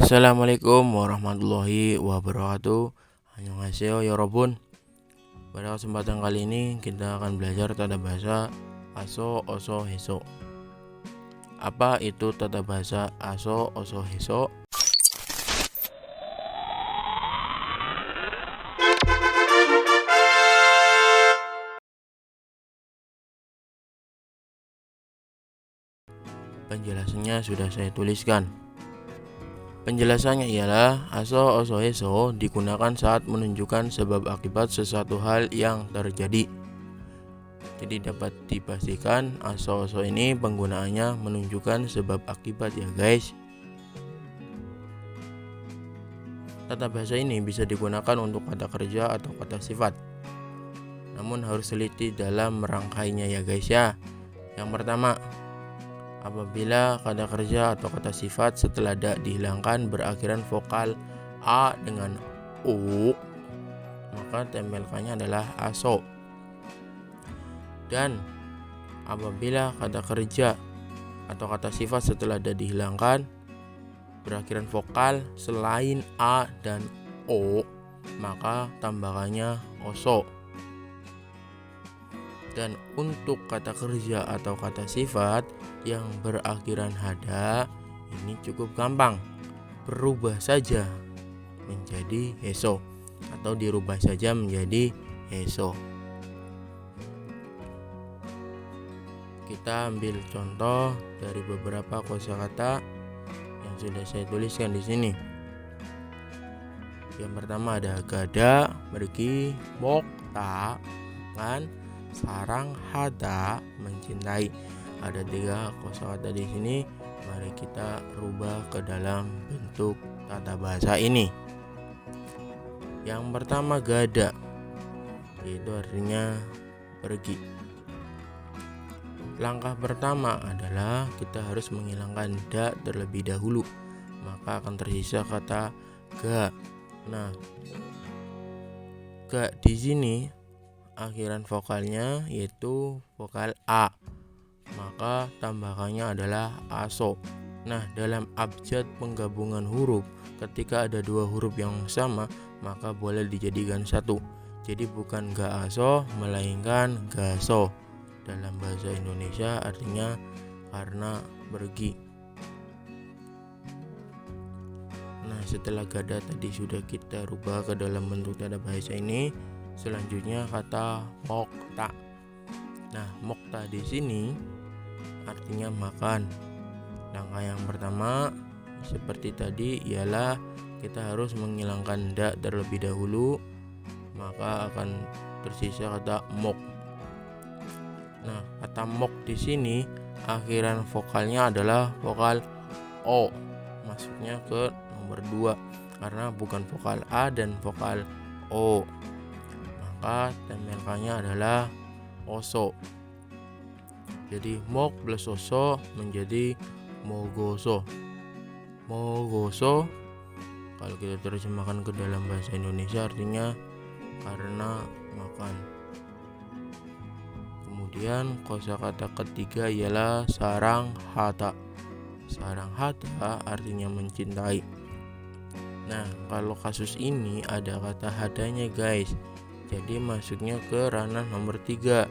Assalamualaikum warahmatullahi wabarakatuh. Annyeonghaseyo yorobun. Pada kesempatan kali ini kita akan belajar tata bahasa aso, oso, heso. Apa itu tata bahasa aso, oso, heso? Penjelasannya sudah saya tuliskan. Penjelasannya ialah aso, oso, heso digunakan saat menunjukkan sebab akibat sesuatu hal yang terjadi. Jadi dapat dipastikan aso, oso ini penggunaannya menunjukkan sebab akibat ya guys. Tata bahasa ini bisa digunakan untuk kata kerja atau kata sifat. Namun harus teliti dalam merangkainya ya guys ya. Yang pertama, apabila kata kerja atau kata sifat setelah da dihilangkan berakhiran vokal a dengan u, maka tempelkannya adalah aso. Dan apabila kata kerja atau kata sifat setelah da dihilangkan berakhiran vokal selain a dan o, maka tambahkannya oso. Dan untuk kata kerja atau kata sifat yang berakhiran hada, ini cukup gampang, berubah saja menjadi heso atau dirubah saja menjadi heso. Kita ambil contoh dari beberapa kosakata yang sudah saya tuliskan di sini. Yang pertama ada gada, pergi, mokta, kan, sarang, hada, mencintai. Ada 3 kosakata di sini. Mari kita rubah ke dalam bentuk tata bahasa ini. Yang pertama gada, yaitu artinya pergi. Langkah pertama adalah kita harus menghilangkan da terlebih dahulu, maka akan tersisa kata ga. Nah, ga di sini akhiran vokalnya yaitu vokal a, maka tambahkannya adalah aso. Nah, dalam abjad penggabungan huruf, ketika ada 2 huruf yang sama, maka boleh dijadikan satu. Jadi bukan ga aso melainkan gaso. Dalam bahasa Indonesia artinya karena pergi. Nah, setelah gada tadi sudah kita rubah ke dalam bentuk tata bahasa ini, selanjutnya kata mokta. Nah, mokta di sini artinya makan. Langkah yang pertama seperti tadi ialah kita harus menghilangkan da terlebih dahulu, maka akan tersisa kata mok. Nah, kata mok di sini akhiran vokalnya adalah vokal o, masuknya ke nomor 2 karena bukan vokal a dan vokal o, maka tempelkannya adalah oso. Jadi mok plus oso menjadi mogoso. Mogoso kalau kita terjemahkan ke dalam bahasa Indonesia artinya karena makan. Kemudian kosakata ketiga ialah sarang hata. Sarang hata artinya mencintai. Nah, kalau kasus ini ada kata hadanya guys, jadi masuknya ke ranah nomor 3,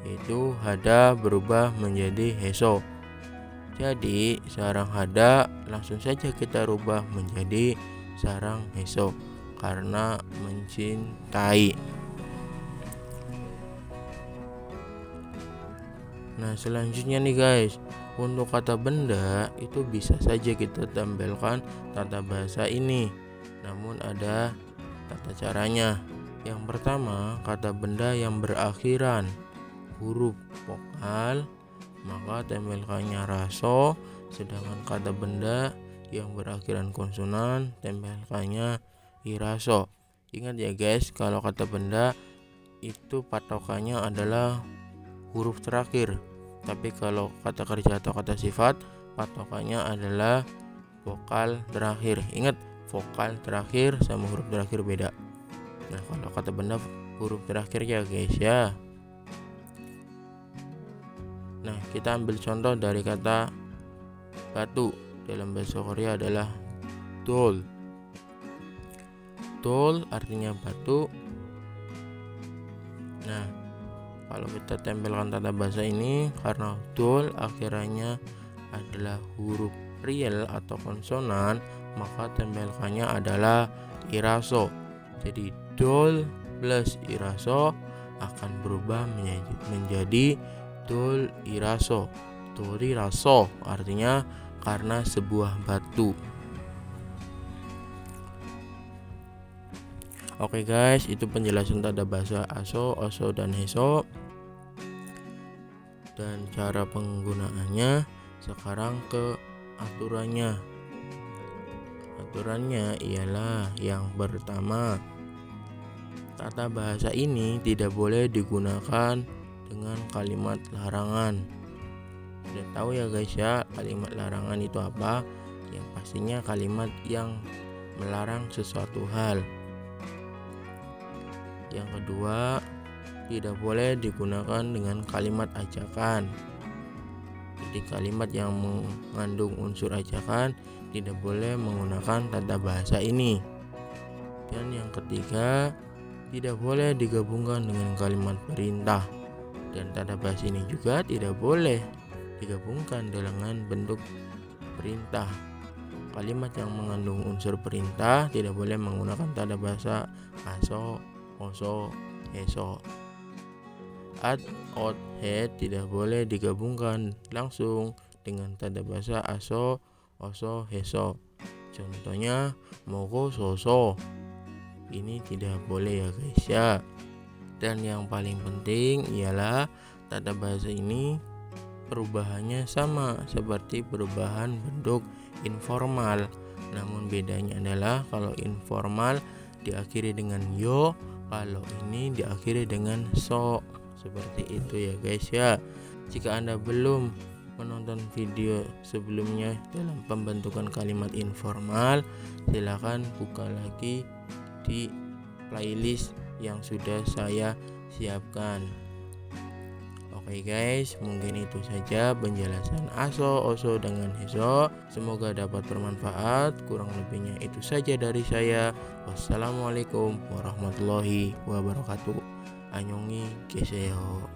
yaitu hada berubah menjadi heso. Jadi sarang hada langsung saja kita rubah menjadi sarang heso karena mencintai. Nah, selanjutnya nih guys, untuk kata benda itu bisa saja kita tampilkan tata bahasa ini, namun ada tata caranya. Yang pertama, kata benda yang berakhiran huruf vokal, maka tempelkannya raso. Sedangkan kata benda yang berakhiran konsonan, tempelkannya iraso. Ingat ya guys, kalau kata benda itu patokannya adalah huruf terakhir. Tapi kalau kata kerja atau kata sifat, patokannya adalah vokal terakhir. Ingat, vokal terakhir sama huruf terakhir beda. Nah, kalau kata benda huruf terakhir ya guys ya. Nah, kita ambil contoh dari kata batu. Dalam bahasa Korea adalah betul. Betul artinya batu. Nah, kalau kita tempelkan tata bahasa ini, karena betul akhirnya adalah huruf riel atau konsonan, maka tempelkannya adalah iraso. Jadi dol plus iraso akan berubah menjadi dol iraso. Dol iraso artinya karena sebuah batu. Oke guys, itu penjelasan tata bahasa aso, oso, dan heso dan cara penggunaannya. Sekarang ke aturannya. Aturannya ialah yang pertama, tata bahasa ini tidak boleh digunakan dengan kalimat larangan. Sudah tahu ya guys ya, kalimat larangan itu apa? Yang pastinya kalimat yang melarang sesuatu hal. Yang kedua, tidak boleh digunakan dengan kalimat ajakan. Jadi kalimat yang mengandung unsur ajakan tidak boleh menggunakan tata bahasa ini. Dan yang ketiga, tidak boleh digabungkan dengan kalimat perintah. Dan tata bahasa ini juga tidak boleh digabungkan dengan bentuk perintah. Kalimat yang mengandung unsur perintah tidak boleh menggunakan tata bahasa aso, oso, heso. At, ot, he tidak boleh digabungkan langsung dengan tata bahasa aso, oso, heso. Contohnya mogo, soso. Ini tidak boleh ya guys ya. Dan yang paling penting ialah tata bahasa ini perubahannya sama seperti perubahan bentuk informal. Namun bedanya adalah kalau informal diakhiri dengan yo, kalau ini diakhiri dengan so. Seperti itu ya guys ya. Jika Anda belum menonton video sebelumnya dalam pembentukan kalimat informal, silakan buka lagi di playlist yang sudah saya siapkan. Oke guys, mungkin itu saja penjelasan aso, oso, dengan heso. Semoga dapat bermanfaat. Kurang lebihnya itu saja dari saya. Wassalamualaikum warahmatullahi wabarakatuh. Annyeonghi keseyo.